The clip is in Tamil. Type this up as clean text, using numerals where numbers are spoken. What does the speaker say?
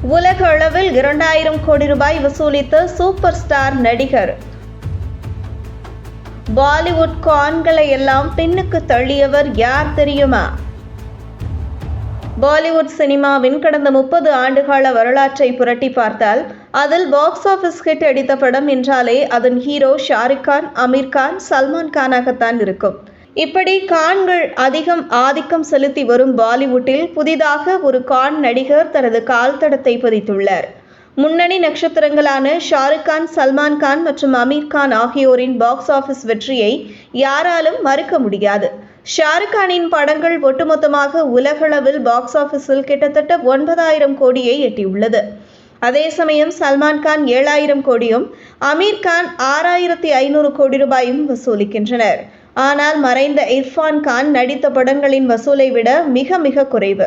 உலக அளவில் 2000 கோடி ரூபாய் வசூலித்த சூப்பர் ஸ்டார் நடிகர். பாலிவுட் கான்களை எல்லாம் பின்னுக்கு தள்ளியவர் யார் தெரியுமா? பாலிவுட் சினிமாவின் கடந்த 30 ஆண்டுகால வரலாற்றை புரட்டி பார்த்தால் அதில் பாக்ஸ் ஆஃபீஸ் ஹிட் அடித்த படம் என்றாலே அதன் ஹீரோ ஷாருக் கான், அமீர் கான், சல்மான் கானாகத்தான் இருக்கும். இப்படி கான்கள் அதிகம் ஆதிக்கம் செலுத்தி வரும் பாலிவுட்டில் புதிதாக ஒரு கான் நடிகர் தனது கால் தடத்தை பதித்துள்ளார். முன்னணி நட்சத்திரங்களான ஷாருக் கான், சல்மான் கான் மற்றும் அமீர் கான் ஆகியோரின் பாக்ஸ் ஆஃபீஸ் வெற்றியை யாராலும் மறுக்க முடியாது. ஷாருக் கானின் படங்கள் ஒட்டுமொத்தமாக உலகளவில் பாக்ஸ் ஆஃபீஸில் கிட்டத்தட்ட 9000 கோடியை எட்டியுள்ளது. அதே சமயம் சல்மான் கான் 7000 கோடியும், அமீர் கான் 6500 கோடி ரூபாயும் வசூலிக்கின்றனர். ஆனால் மறைந்த இர்ஃபான் கான் நடித்த படங்களின் வசூலை விட மிக மிக குறைவு.